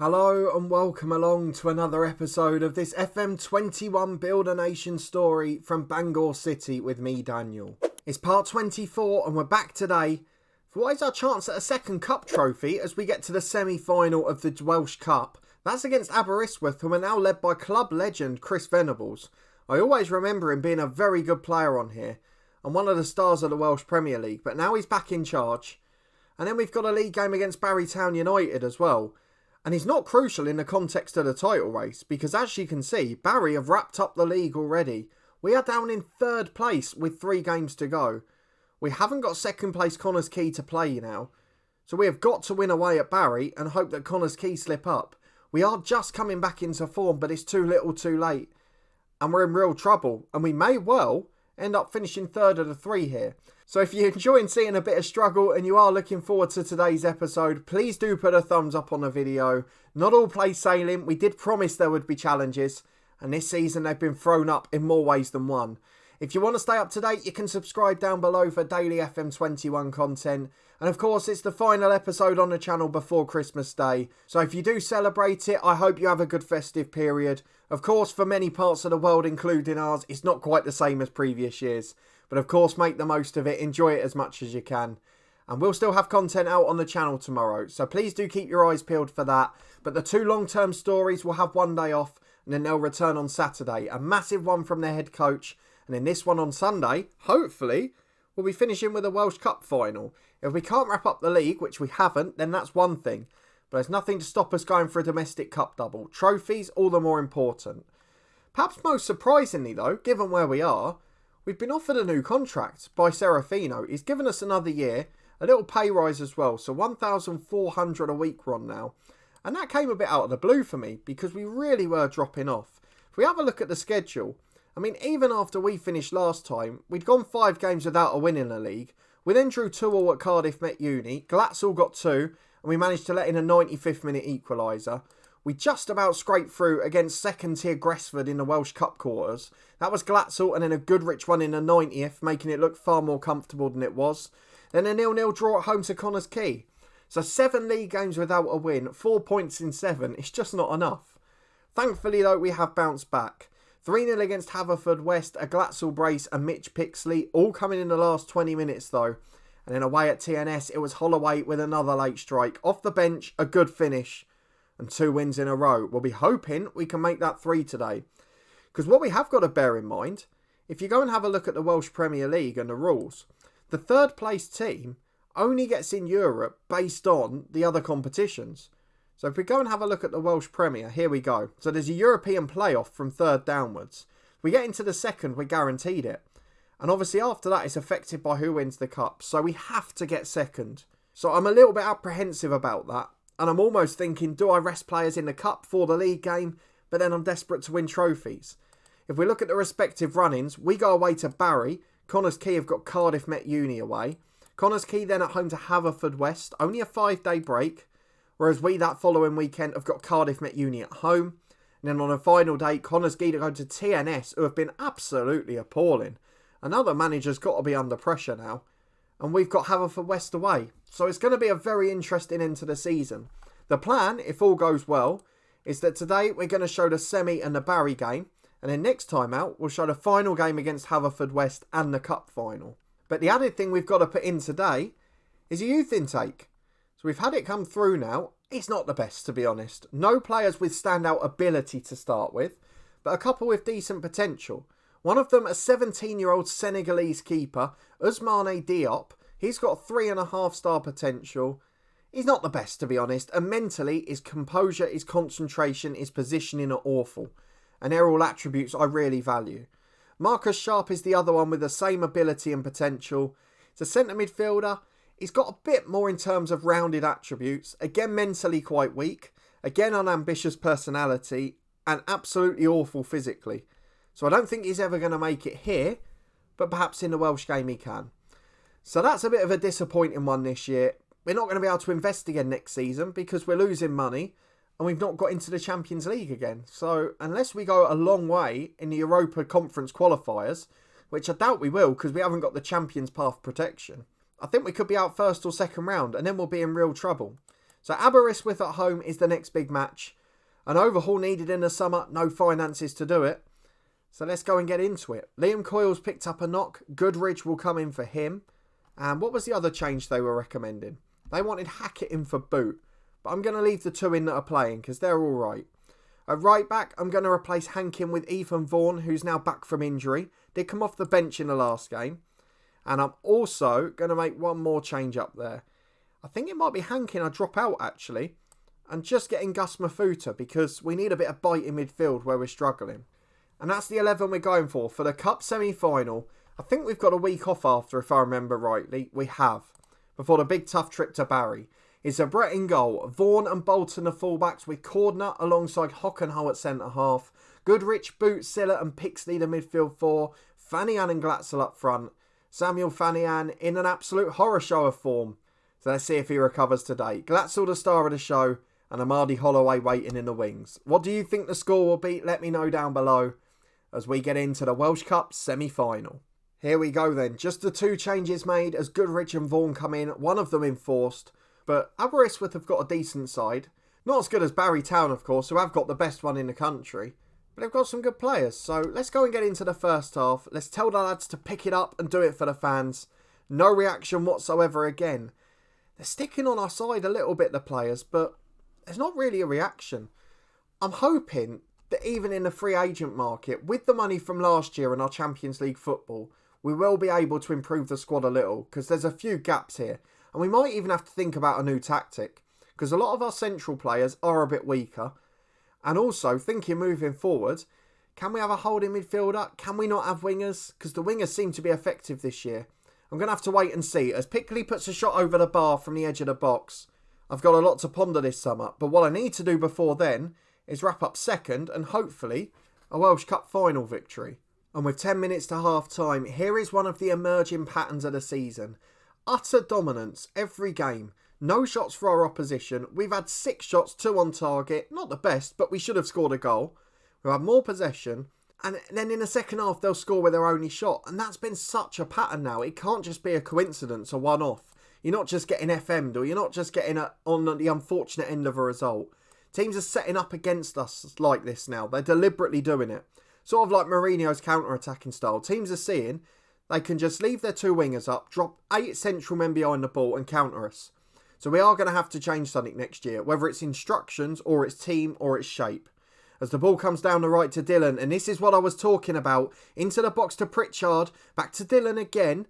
Hello and welcome along to another episode of this FM21 Build a Nation story from Bangor City with me, Daniel. It's part 24 and we're back today for what is our chance at a second cup trophy as we get to the semi-final of the Welsh Cup. That's against Aberystwyth, who are now led by club legend Chris Venables. I always remember him being a very good player on here and one of the stars of the Welsh Premier League, but now he's back in charge. And then we've got a league game against Town United as well. And he's not crucial in the context of the title race because, as you can see, Barry have wrapped up the league already. We are down in third place with 3 games to go. We haven't got second place Connors Quay to play now. So we have got to win away at Barry and hope that Connors Quay slip up. We are just coming back into form, but it's too little too late. And we're in real trouble. And we may well end up finishing third of the 3 here. So if you're enjoying seeing a bit of struggle and you are looking forward to today's episode, please do put a thumbs up on the video. Not all plain sailing. We did promise there would be challenges. And this season they've been thrown up in more ways than one. If you want to stay up to date, you can subscribe down below for daily FM21 content. And of course, it's the final episode on the channel before Christmas Day. So if you do celebrate it, I hope you have a good festive period. Of course, for many parts of the world, including ours, it's not quite the same as previous years. But of course, make the most of it. Enjoy it as much as you can. And we'll still have content out on the channel tomorrow. So please do keep your eyes peeled for that. But the 2 long-term stories will have one day off. And then they'll return on Saturday. A massive one from their head coach. And then this one on Sunday, hopefully, we'll be finishing with a Welsh Cup final. If we can't wrap up the league, which we haven't, then that's one thing. But there's nothing to stop us going for a domestic cup double. Trophies, all the more important. Perhaps most surprisingly, though, given where we are, we've been offered a new contract by Serafino. He's given us another year, a little pay rise as well. So $1,400 a week we're on now. And that came a bit out of the blue for me because we really were dropping off. If we have a look at the schedule, I mean, even after we finished last time, we'd gone 5 games without a win in the league. We then drew 2-2 at Cardiff Met Uni. Glatzel got 2, and we managed to let in a 95th minute equaliser. We just about scraped through against second-tier Gresford in the Welsh Cup quarters. That was Glatzel and then a Goodrich one in the 90th, making it look far more comfortable than it was. Then a 0-0 draw at home to Connors Quay. So 7 league games without a win, 4 points in 7. It's just not enough. Thankfully, though, we have bounced back. 3-0 against Haverfordwest, a Glatzel brace and Mitch Pixley, all coming in the last 20 minutes though. And then away at TNS, it was Holloway with another late strike. Off the bench, a good finish. And 2 wins in a row. We'll be hoping we can make that 3 today. Because what we have got to bear in mind, if you go and have a look at the Welsh Premier League and the rules, the 3rd place team only gets in Europe based on the other competitions. So if we go and have a look at the Welsh Premier, here we go. So there's a European playoff from 3rd downwards. We get into the 2nd, we're guaranteed it. And obviously after that, it's affected by who wins the cup. So we have to get 2nd. So I'm a little bit apprehensive about that. And I'm almost thinking, do I rest players in the cup for the league game? But then I'm desperate to win trophies. If we look at the respective run-ins, we go away to Barry. Connors Quay have got Cardiff Met Uni away. Connors Quay then at home to Haverfordwest. Only a 5-day break. Whereas we that following weekend have got Cardiff Met Uni at home. And then on a final day, Connors Quay to go to TNS, who have been absolutely appalling. Another manager's got to be under pressure now. And we've got Haverfordwest away. So it's going to be a very interesting end to the season. The plan, if all goes well, is that today we're going to show the semi and the Barry game. And then next time out, we'll show the final game against Haverfordwest and the cup final. But the added thing we've got to put in today is a youth intake. So we've had it come through now. It's not the best, to be honest. No players with standout ability to start with, but a couple with decent potential. One of them, a 17-year-old Senegalese keeper, Ousmane Diop. He's got 3.5-star potential. He's not the best, to be honest. And mentally, his composure, his concentration, his positioning are awful. And they're all attributes I really value. Marcus Sharp is the other one with the same ability and potential. It's a centre midfielder. He's got a bit more in terms of rounded attributes. Again, mentally quite weak. Again, unambitious personality. And absolutely awful physically. So I don't think he's ever going to make it here. But perhaps in the Welsh game he can. So that's a bit of a disappointing one this year. We're not going to be able to invest again next season because we're losing money. And we've not got into the Champions League again. So unless we go a long way in the Europa Conference qualifiers, which I doubt we will because we haven't got the Champions Path protection, I think we could be out 1st or 2nd round and then we'll be in real trouble. So Aberystwyth at home is the next big match. An overhaul needed in the summer, no finances to do it. So let's go and get into it. Liam Coyle's picked up a knock. Goodridge will come in for him. And what was the other change they were recommending? They wanted Hackett in for boot. But I'm going to leave the two in that are playing because they're all right. At right back, I'm going to replace Hankin with Ethan Vaughan, who's now back from injury. Did come off the bench in the last game. And I'm also going to make one more change up there. I think it might be Hankin I drop out actually. And just getting Gus Mafuta because we need a bit of bite in midfield where we're struggling. And that's the 11 we're going for the Cup semi-final. I think we've got a week off after, if I remember rightly. We have. Before the big tough trip to Barry. It's a Brett in goal. Vaughan and Bolton the fullbacks with Cordner alongside Hockenhull at centre-half. Goodrich, Boot, Silla and Pixley the midfield four. Fanian and Glatzel up front. Samuel Fanian in an absolute horror show of form. So let's see if he recovers today. Glatzel the star of the show. And Amadi Holloway waiting in the wings. What do you think the score will be? Let me know down below as we get into the Welsh Cup semi-final. Here we go then. Just the two changes made as Goodrich and Vaughan come in. One of them enforced. But Aberystwyth have got a decent side. Not as good as Barry Town, of course, who have got the best one in the country. But they've got some good players. So let's go and get into the first half. Let's tell the lads to pick it up and do it for the fans. No reaction whatsoever again. They're sticking on our side a little bit, the players, but there's not really a reaction. I'm hoping that even in the free agent market, with the money from last year and our Champions League football, we will be able to improve the squad a little because there's a few gaps here. And we might even have to think about a new tactic because a lot of our central players are a bit weaker. And also, thinking moving forward, can we have a holding midfielder? Can we not have wingers? Because the wingers seem to be effective this year. I'm going to have to wait and see. As Pickley puts a shot over the bar from the edge of the box, I've got a lot to ponder this summer, but what I need to do before then is wrap up second and hopefully a Welsh Cup final victory. And with 10 minutes to half time, here is one of the emerging patterns of the season. Utter dominance every game. No shots for our opposition. We've had 6 shots, 2 on target. Not the best, but we should have scored a goal. We've had more possession. And then in the second half, they'll score with their only shot. And that's been such a pattern now. It can't just be a coincidence, a one-off. You're not just getting FM'd or you're not just getting on the unfortunate end of a result. Teams are setting up against us like this now. They're deliberately doing it. Sort of like Mourinho's counter-attacking style. Teams are seeing they can just leave their 2 wingers up, drop 8 central men behind the ball and counter us. So we are going to have to change something next year, whether it's instructions or it's team or it's shape. As the ball comes down the right to Dillon, and this is what I was talking about. Into the box to Pritchard, back to Dillon again.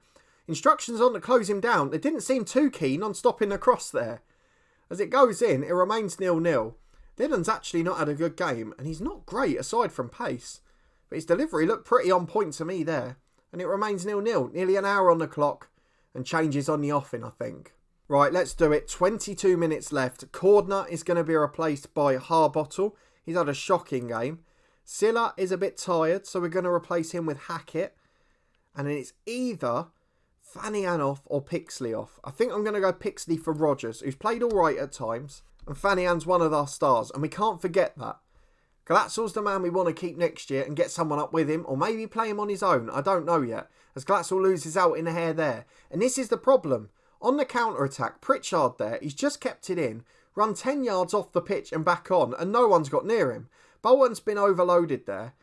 Instructions on to close him down. They didn't seem too keen on stopping the cross there. As it goes in, it remains 0-0. Dillon's actually not had a good game, and he's not great aside from pace. But his delivery looked pretty on point to me there. And it remains 0-0. Nearly an hour on the clock, and changes on the offing, I think. Right, let's do it. 22 minutes left. Cordner is going to be replaced by Harbottle. He's had a shocking game. Silla is a bit tired, so we're going to replace him with Hackett. And then it's either Fanian off or Pixley off. I think I'm going to go Pixley for Rogers, who's played alright at times. And Fanian's one of our stars, and we can't forget that. Glatzel's the man we want to keep next year and get someone up with him, or maybe play him on his own. I don't know yet, as Glatzel loses out in the hair there. And this is the problem. On the counter-attack, Pritchard there, he's just kept it in, run 10 yards off the pitch and back on, and no one's got near him. Bolton's been overloaded there.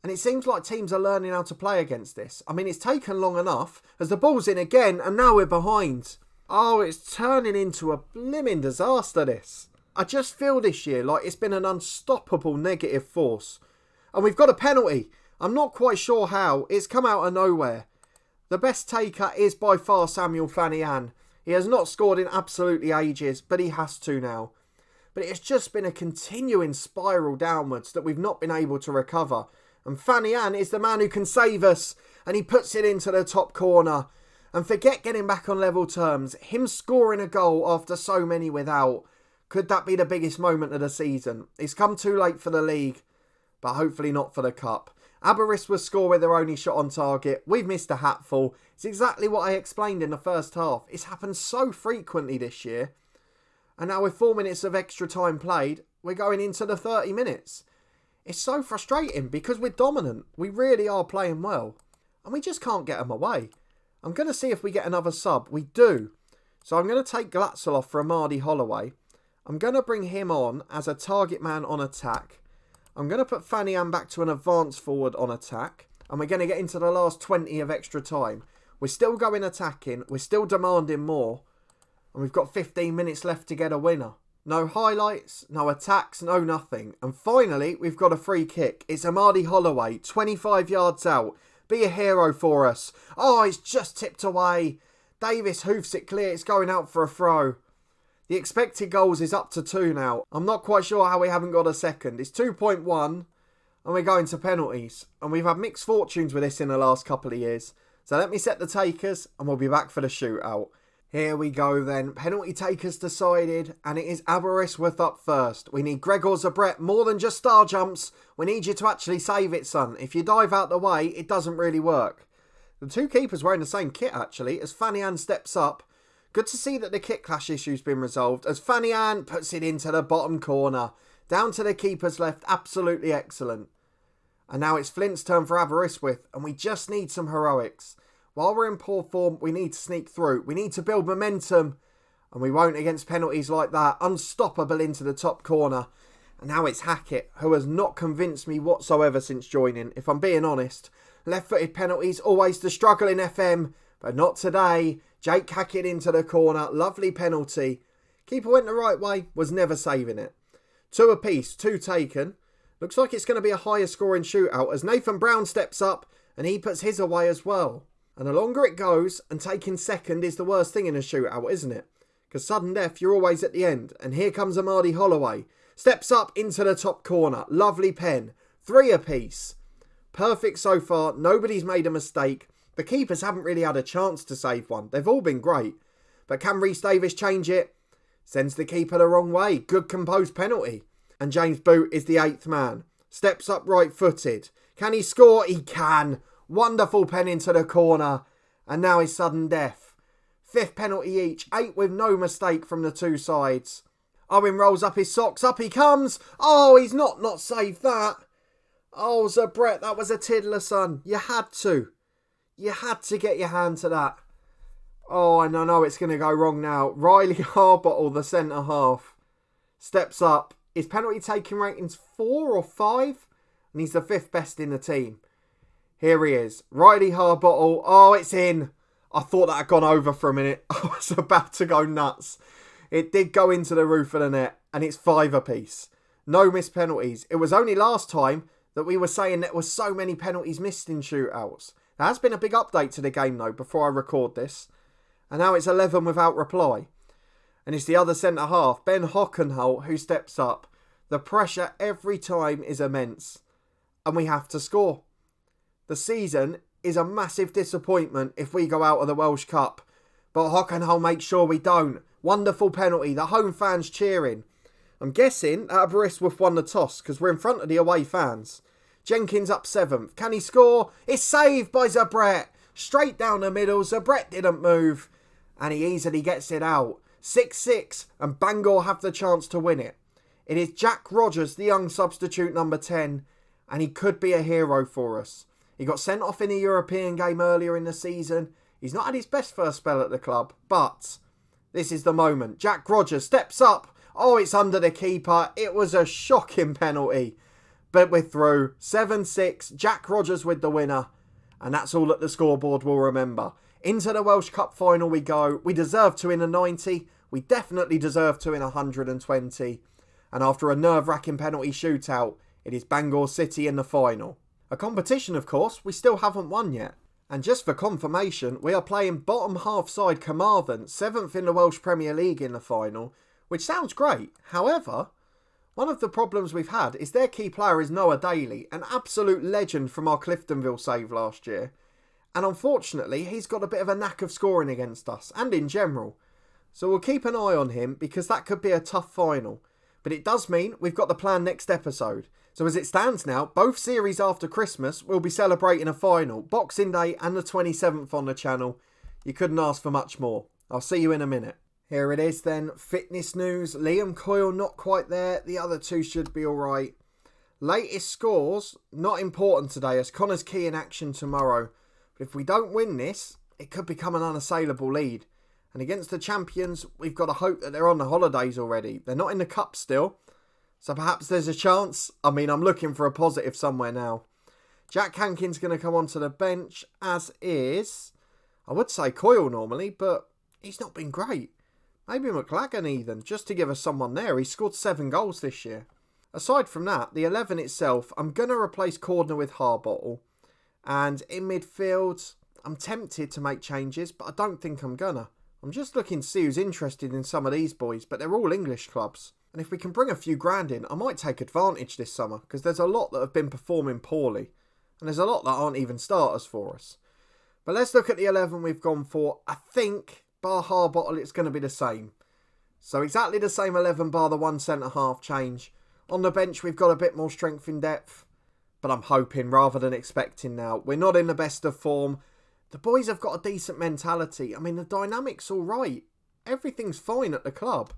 And it seems like teams are learning how to play against this. I mean, it's taken long enough, as the ball's in again, and now we're behind. Oh, it's turning into a blimmin' disaster, this. I just feel this year like it's been an unstoppable negative force. And we've got a penalty. I'm not quite sure how. It's come out of nowhere. The best taker is by far Samuel Fanian. He has not scored in absolutely ages, but he has to now. But it's just been a continuing spiral downwards that we've not been able to recover. And Fanian is the man who can save us. And he puts it into the top corner. And forget getting back on level terms. Him scoring a goal after so many without. Could that be the biggest moment of the season? It's come too late for the league. But hopefully not for the cup. Aberystwyth score with their only shot on target. We've missed a hatful. It's exactly what I explained in the first half. It's happened so frequently this year. And now with 4 minutes of extra time played, we're going into the 30 minutes. It's so frustrating because we're dominant. We really are playing well. And we just can't get them away. I'm going to see if we get another sub. We do. So I'm going to take Glatzel off for Amadi Holloway. I'm going to bring him on as a target man on attack. I'm going to put Fanian back to an advance forward on attack. And we're going to get into the last 20 of extra time. We're still going attacking. We're still demanding more. And we've got 15 minutes left to get a winner. No highlights, no attacks, no nothing. And finally, we've got a free kick. It's Amadi Holloway, 25 yards out. Be a hero for us. Oh, it's just tipped away. Davis hoofs it clear. It's going out for a throw. The expected goals is up to 2 now. I'm not quite sure how we haven't got a second. It's 2.1 and we're going to penalties. And we've had mixed fortunes with this in the last couple of years. So let me set the takers and we'll be back for the shootout. Here we go then. Penalty takers decided and it is Aberystwyth up first. We need Gregor Zabret more than just star jumps. We need you to actually save it, son. If you dive out the way, it doesn't really work. The two keepers wearing the same kit actually as Fanian steps up. Good to see that the kit clash issue's been resolved as Fanian puts it into the bottom corner. Down to the keeper's left, absolutely excellent. And now it's Flint's turn for Aberystwyth and we just need some heroics. While we're in poor form, we need to sneak through. We need to build momentum and we won't against penalties like that. Unstoppable into the top corner. And now it's Hackett, who has not convinced me whatsoever since joining, if I'm being honest. Left-footed penalties, always the struggle in FM, but not today. Jake Hackett into the corner, lovely penalty. Keeper went the right way, was never saving it. 2 apiece, 2 taken. Looks like it's going to be a higher scoring shootout as Nathan Brown steps up and he puts his away as well. And the longer it goes, and taking second is the worst thing in a shootout, isn't it? Because sudden death, you're always at the end. And here comes Amadi Holloway. Steps up into the top corner. Lovely pen. 3 apiece. Perfect so far. Nobody's made a mistake. The keepers haven't really had a chance to save one. They've all been great. But can Rhys Davis change it? Sends the keeper the wrong way. Good composed penalty. And James Boot is the 8th man. Steps up right-footed. Can he score? He can. Wonderful pen into the corner. And now is sudden death. 5th penalty each. 8 with no mistake from the 2 sides. Owen rolls up his socks. Up he comes. Oh, he's not saved that. Oh, Zabret, that was a tiddler, son. You had to. You had to get your hand to that. Oh, and I know it's going to go wrong now. Riley Harbottle, the centre half, steps up. His penalty taking rating's 4 or 5. And he's the 5th best in the team. Here he is. Riley Harbottle. Oh, it's in. I thought that had gone over for a minute. I was about to go nuts. It did go into the roof of the net. And it's 5 apiece. No missed penalties. It was only last time that we were saying there were so many penalties missed in shootouts. There has been a big update to the game though before I record this. And now it's 11 without reply. And it's the other centre half, Ben Hockenholt, who steps up. The pressure every time is immense. And we have to score. The season is a massive disappointment if we go out of the Welsh Cup. But Hockenholt makes sure we don't. Wonderful penalty. The home fans cheering. I'm guessing Aberystwyth won the toss because we're in front of the away fans. Jenkins up 7th. Can he score? It's saved by Zabret. Straight down the middle. Zabret didn't move. And he easily gets it out. 6-6 and Bangor have the chance to win it. It is Jack Rogers, the young substitute number 10. And he could be a hero for us. He got sent off in a European game earlier in the season. He's not had his best first spell at the club. But this is the moment. Jack Rogers steps up. Oh, it's under the keeper. It was a shocking penalty. But we're through. 7-6. Jack Rogers with the winner. And that's all that the scoreboard will remember. Into the Welsh Cup final we go. We deserve to in a 90. We definitely deserve to in 120. And after a nerve-wracking penalty shootout, it is Bangor City in the final. A competition, of course, we still haven't won yet. And just for confirmation, we are playing bottom half side Carmarthen, 7th in the Welsh Premier League in the final, which sounds great. However, one of the problems we've had is their key player is Noah Daly, an absolute legend from our Cliftonville save last year. And unfortunately, he's got a bit of a knack of scoring against us, and in general. So we'll keep an eye on him, because that could be a tough final. But it does mean we've got the plan next episode. So as it stands now, both series after Christmas will be celebrating a final. Boxing Day and the 27th on the channel. You couldn't ask for much more. I'll see you in a minute. Here it is then. Fitness news. Liam Coyle not quite there. The other 2 should be alright. Latest scores. Not important today as Connor's key in action tomorrow. But if we don't win this, it could become an unassailable lead. And against the champions, we've got to hope that they're on the holidays already. They're not in the cup still. So perhaps there's a chance. I mean, I'm looking for a positive somewhere now. Jack Hankins going to come onto the bench, as is, I would say Coyle normally, but he's not been great. Maybe McLagan even, just to give us someone there. He's scored 7 goals this year. Aside from that, the 11 itself, I'm going to replace Cordner with Harbottle. And in midfield, I'm tempted to make changes, but I don't think I'm gonna. I'm just looking to see who's interested in some of these boys, but they're all English clubs. And if we can bring a few grand in, I might take advantage this summer, because there's a lot that have been performing poorly. And there's a lot that aren't even starters for us. But let's look at the 11 we've gone for. I think, bar Harbottle, it's going to be the same. So exactly the same 11 bar the one centre-half change. On the bench, we've got a bit more strength in depth. But I'm hoping rather than expecting now. We're not in the best of form. The boys have got a decent mentality. I mean, the dynamic's all right. Everything's fine at the club.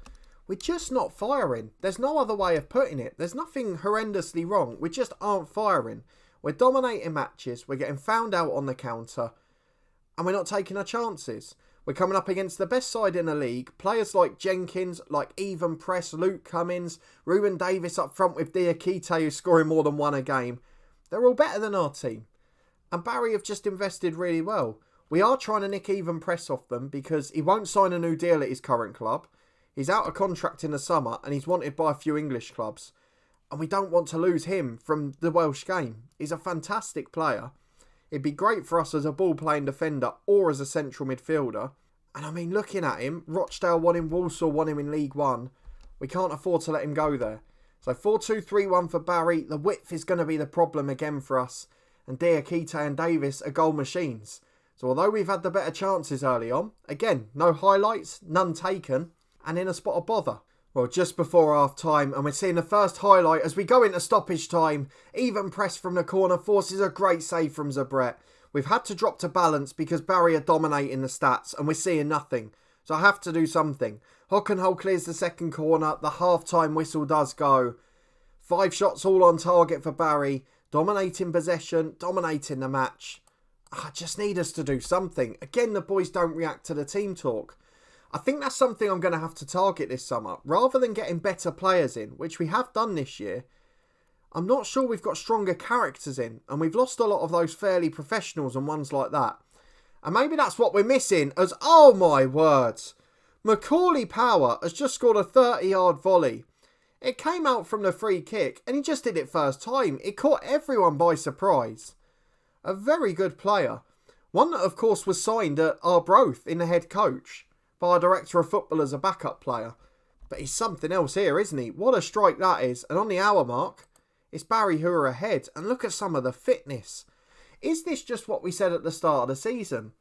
We're just not firing. There's no other way of putting it. There's nothing horrendously wrong. We just aren't firing. We're dominating matches. We're getting found out on the counter. And we're not taking our chances. We're coming up against the best side in the league. Players like Jenkins, like Even Press, Luke Cummins, Ruben Davis up front with Diakite, who's scoring more than one a game. They're all better than our team. And Barry have just invested really well. We are trying to nick Even Press off them because he won't sign a new deal at his current club. He's out of contract in the summer and he's wanted by a few English clubs. And we don't want to lose him from the Welsh game. He's a fantastic player. It'd be great for us as a ball-playing defender or as a central midfielder. And I mean, looking at him, Rochdale won him, Walsall won him in League One. We can't afford to let him go there. So 4-2-3-1 for Barry. The width is going to be the problem again for us. And Diakite and Davis are goal machines. So although we've had the better chances early on, again, no highlights, none taken, and in a spot of bother. Well, just before half-time, and we're seeing the first highlight as we go into stoppage time. Even Press from the corner forces a great save from Zabret. We've had to drop to balance because Barry are dominating the stats, and we're seeing nothing. So I have to do something. Hockenhull clears the second corner. The half-time whistle does go. 5 shots all on target for Barry. Dominating possession, dominating the match. I just need us to do something. Again, the boys don't react to the team talk. I think that's something I'm going to have to target this summer. Rather than getting better players in, which we have done this year, I'm not sure we've got stronger characters in. And we've lost a lot of those fairly professionals and ones like that. And maybe that's what we're missing as, oh my words, Macaulay Power has just scored a 30-yard volley. It came out from the free kick and he just did it first time. It caught everyone by surprise. A very good player. One that, of course, was signed at Arbroath in the head coach by our director of football as a backup player. But he's something else here, isn't he? What a strike that is. And on the hour mark, it's Barry who are ahead. And look at some of the fitness. Is this just what we said at the start of the season?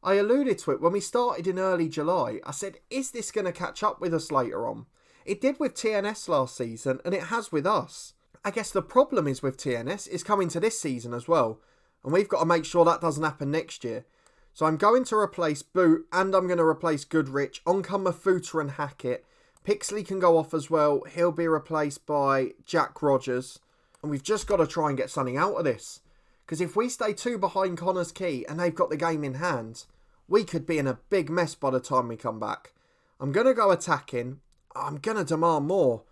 I alluded to it when we started in early July. I said, is this going to catch up with us later on? It did with TNS last season, and it has with us. I guess the problem is with TNS is coming to this season as well. And we've got to make sure that doesn't happen next year. So I'm going to replace Boot and I'm going to replace Goodrich. On come Mafuta and Hackett. Pixley can go off as well. He'll be replaced by Jack Rogers. And we've just got to try and get something out of this. Because if we stay 2 behind Connors Key and they've got the game in hand, we could be in a big mess by the time we come back. I'm going to go attacking. I'm going to demand more.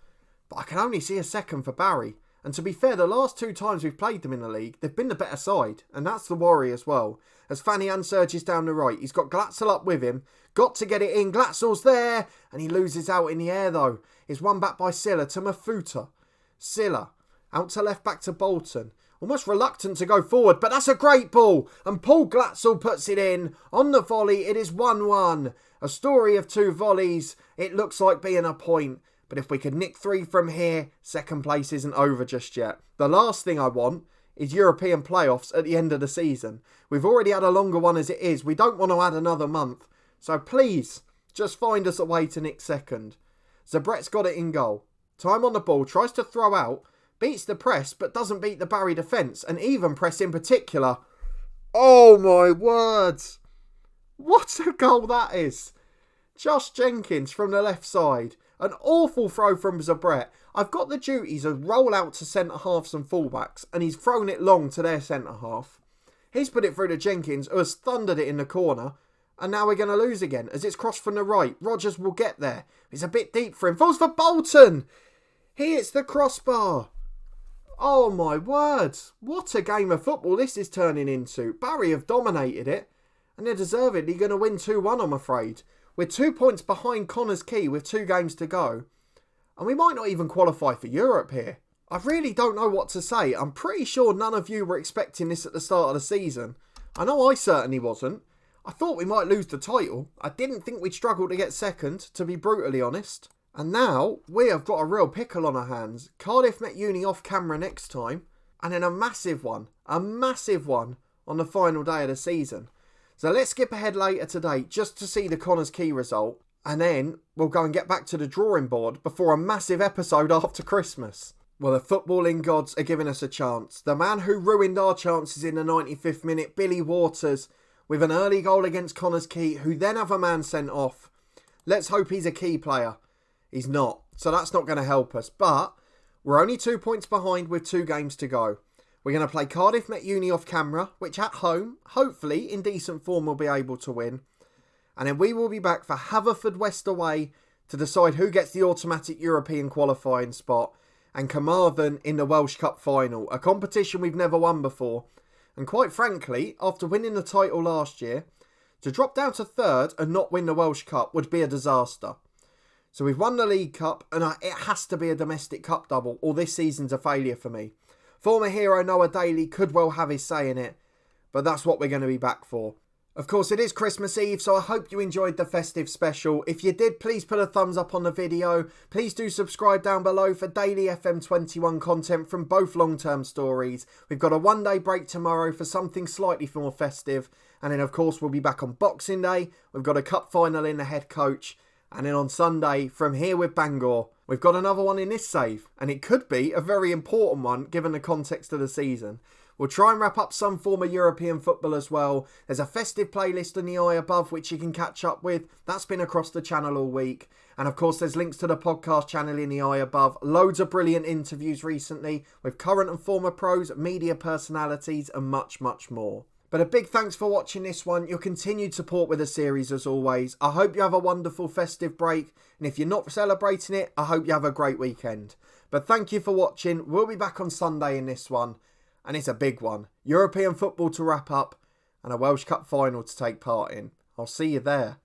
But I can only see a second for Barry. And to be fair, the last 2 times we've played them in the league, they've been the better side. And that's the worry as well. As Fanian surges down the right, he's got Glatzel up with him. Got to get it in. Glatzel's there. And he loses out in the air though. Is won back by Silla to Mafuta. Silla out to left back to Bolton. Almost reluctant to go forward, but that's a great ball. And Paul Glatzel puts it in. On the volley, it is 1-1. A story of 2 volleys. It looks like being a point. But if we could nick 3 from here, second place isn't over just yet. The last thing I want is European playoffs at the end of the season. We've already had a longer one as it is. We don't want to add another month. So please, just find us a way to nick second. Zabret's got it in goal. Time on the ball, tries to throw out, beats the press, but doesn't beat the Barry defence, and Even Press in particular. Oh my words! What a goal that is! Josh Jenkins from the left side. An awful throw from Zabret. I've got the duties of roll out to centre-halves and full-backs, and he's thrown it long to their centre-half. He's put it through to Jenkins, who has thundered it in the corner, And now we're going to lose again as it's crossed from the right. Rodgers will get there. It's a bit deep for him. Falls for Bolton. He hits the crossbar. Oh my word. What a game of football this is turning into. Barry have dominated it. And they're deservedly going to win 2-1, I'm afraid. We're 2 points behind Connors Quay with 2 games to go. And we might not even qualify for Europe here. I really don't know what to say. I'm pretty sure none of you were expecting this at the start of the season. I know I certainly wasn't. I thought we might lose the title. I didn't think we'd struggle to get second, to be brutally honest. And now, we have got a real pickle on our hands. Cardiff Met Uni off camera next time. And then a massive one on the final day of the season. So let's skip ahead later today just to see the Connors Quay result. And then we'll go and get back to the drawing board before a massive episode after Christmas. Well, the footballing gods are giving us a chance. The man who ruined our chances in the 95th minute, Billy Waters, with an early goal against Connors Quay, who then have a man sent off. Let's hope he's a key player. He's not, so that's not going to help us. But we're only 2 points behind with 2 games to go. We're going to play Cardiff Met Uni off camera, which at home, hopefully in decent form, we'll be able to win. And then we will be back for Haverfordwest away to decide who gets the automatic European qualifying spot. And Carmarthen in the Welsh Cup final, a competition we've never won before. And quite frankly, after winning the title last year, to drop down to 3rd and not win the Welsh Cup would be a disaster. So we've won the League Cup and it has to be a domestic cup double or this season's a failure for me. Former hero Noah Daly could well have his say in it, but that's what we're going to be back for. Of course, it is Christmas Eve, so I hope you enjoyed the festive special. If you did, please put a thumbs up on the video. Please do subscribe down below for daily FM21 content from both long-term stories. We've got a one-day break tomorrow for something slightly more festive. And then, of course, we'll be back on Boxing Day. We've got a cup final in the head coach. And then on Sunday, from here with Bangor, we've got another one in this save. And it could be a very important one, given the context of the season. We'll try and wrap up some form of European football as well. There's a festive playlist in the eye above which you can catch up with. That's been across the channel all week. And of course there's links to the podcast channel in the eye above. Loads of brilliant interviews recently with current and former pros, media personalities and much, much more. But a big thanks for watching this one. Your continued support with the series as always. I hope you have a wonderful festive break. And if you're not celebrating it, I hope you have a great weekend. But thank you for watching. We'll be back on Sunday in this one. And it's a big one. European football to wrap up and a Welsh Cup final to take part in. I'll see you there.